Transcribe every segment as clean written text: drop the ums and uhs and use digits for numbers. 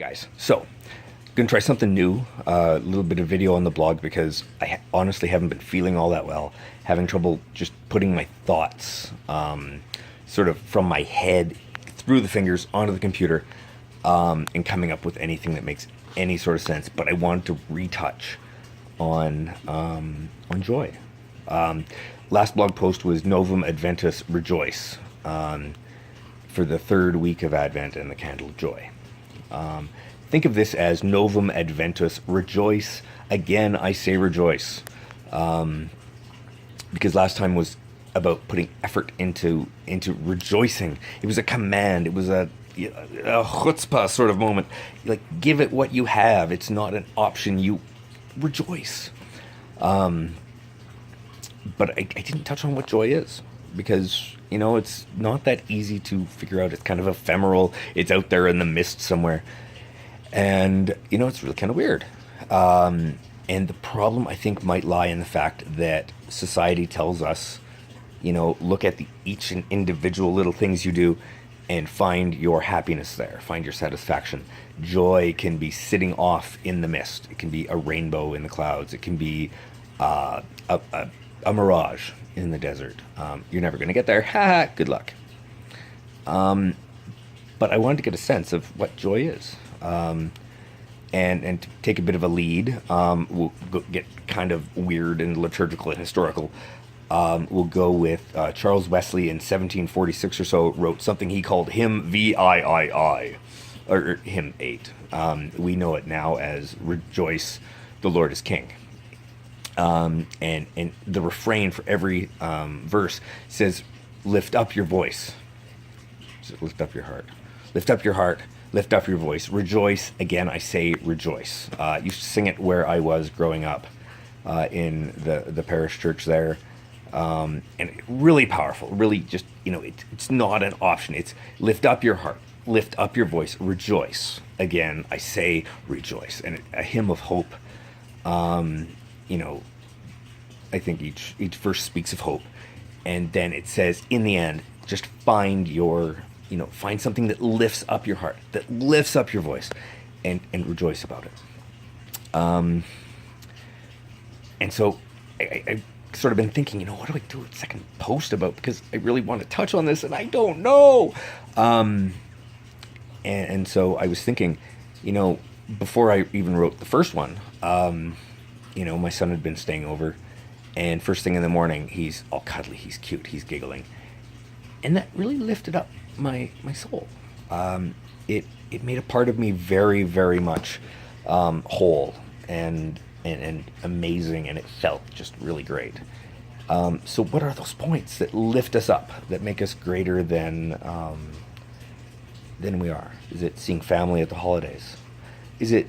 Guys, so gonna try something new, a little bit of video on the blog because honestly haven't been feeling all that well, having trouble just putting my thoughts sort of from my head through the fingers onto the computer, and coming up with anything that makes any sort of sense. But I wanted to retouch on joy. Last blog post was Novum Adventus Rejoice, for the third week of Advent and the candle of joy. Think of this as Novum Adventus Rejoice. Again, I say rejoice. Because last time was about putting effort into rejoicing. It was a command. It was a chutzpah sort of moment. Like, give it what you have. It's not an option. You rejoice. But I didn't touch on what joy is, because it's not that easy to figure out. It's kind of ephemeral. It's out there in the mist somewhere, and it's really kind of weird. And the problem, I think, might lie in the fact that society tells us, look at each and individual little things you do and find your happiness there, find your satisfaction. Joy can be sitting off in the mist. It can be a rainbow in the clouds. It can be a mirage in the desert. You're never going to get there. Ha! Good luck. But I wanted to get a sense of what joy is. And to take a bit of a lead, we'll get kind of weird and liturgical and historical. We'll go with Charles Wesley in 1746 or so wrote something he called Hymn VIII, or Hymn 8. We know it now as Rejoice, the Lord is King. And the refrain for every verse says, lift up your voice. So lift up your heart. Lift up your heart. Lift up your voice. Rejoice. Again, I say rejoice. Used to sing it where I was growing up, in the parish church there. And really powerful. Really just, it's not an option. It's lift up your heart. Lift up your voice. Rejoice. Again, I say rejoice. And a hymn of hope. I think each verse speaks of hope, and then it says in the end, just find find something that lifts up your heart, that lifts up your voice, and rejoice about it. And so I sort of been thinking, what do I do a second post about, because I really want to touch on this and I don't know. And so I was thinking, before I even wrote the first one, my son had been staying over, and first thing in the morning, he's all cuddly, he's cute, he's giggling. And that really lifted up my soul. It made a part of me very, very much whole and amazing, and it felt just really great. So what are those points that lift us up, that make us greater than we are? Is it seeing family at the holidays? Is it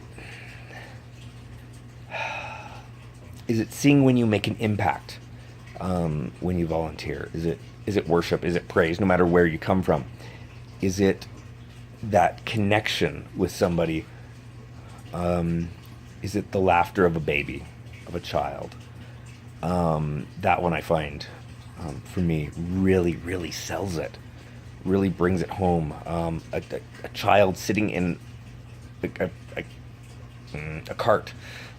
seeing when you make an impact, when you volunteer? Is it worship? Is it praise, no matter where you come from? Is it that connection with somebody? Is it the laughter of a baby, of a child? That one I find, for me, really, really sells it, really brings it home. A child sitting in a cart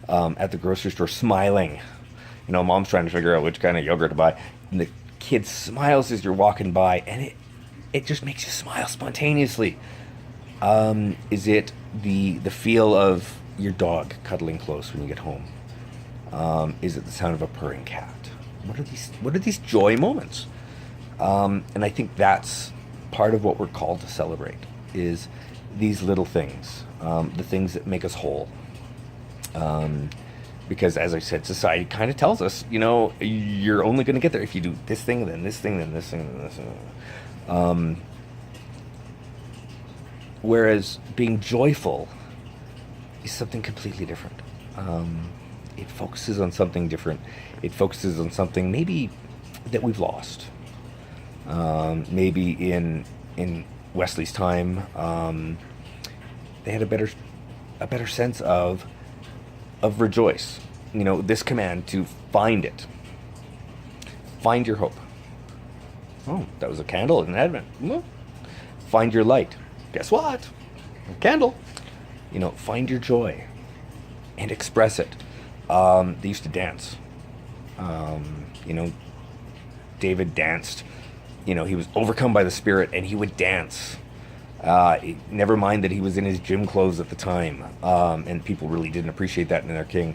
at the grocery store, smiling. Mom's trying to figure out which kind of yogurt to buy, and the kid smiles as you're walking by, and it just makes you smile spontaneously. Is it the feel of your dog cuddling close when you get home? Is it the sound of a purring cat? What are these joy moments? And I think that's part of what we're called to celebrate, is these little things, the things that make us whole. Because, as I said, society kind of tells us, you're only going to get there if you do this thing, then this thing, then this thing, then this thing. Whereas being joyful is something completely different. It focuses on something different. It focuses on something maybe that we've lost. Maybe in Wesley's time, they had a better sense of rejoice. This command to find it. Find your hope. Oh, that was a candle in Advent. Find your light. Guess what? A candle. Find your joy and express it. They used to dance. Um, you know, David danced. He was overcome by the Spirit, and he would dance. Never mind that he was in his gym clothes at the time, and people really didn't appreciate that in their king.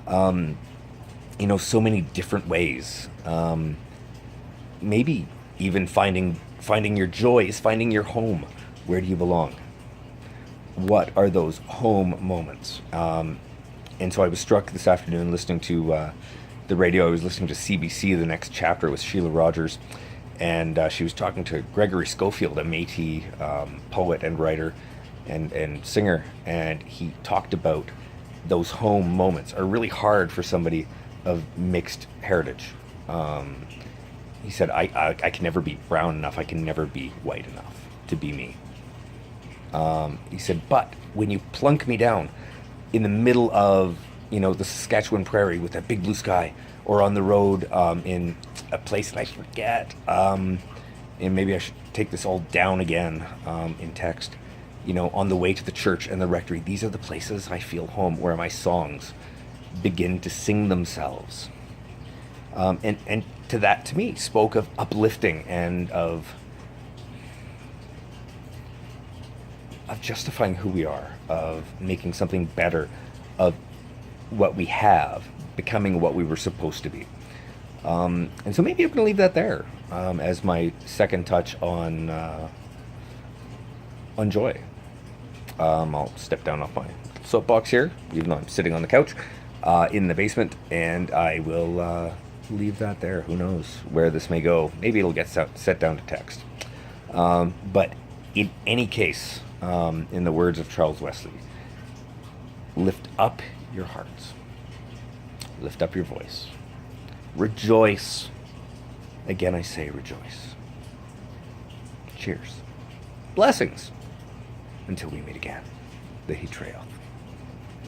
So many different ways. Maybe even finding your joy is finding your home. Where do you belong? What are those home moments? And so I was struck this afternoon listening to the radio. I was listening to CBC. The next chapter was Sheila Rogers, and she was talking to Gregory Schofield, a Métis poet and writer and singer, and he talked about those home moments are really hard for somebody of mixed heritage. He said, I can never be brown enough, I can never be white enough to be me. He said, but when you plunk me down in the middle of, the Saskatchewan prairie with that big blue sky, or on the road in a place that I forget, and maybe I should take this all down again in text, on the way to the church and the rectory, these are the places I feel home, where my songs begin to sing themselves. And to me, spoke of uplifting and of justifying who we are, of making something better, of what we have, becoming what we were supposed to be. And so maybe I'm going to leave that there as my second touch on joy. I'll step down off my soapbox here, even though I'm sitting on the couch in the basement, and I will leave that there. Who knows where this may go? Maybe it'll get set down to text. But in any case, in the words of Charles Wesley, lift up your hearts, lift up your voice, rejoice. Again, I say rejoice. Cheers. Blessings. Until we meet again. The Heat Trail.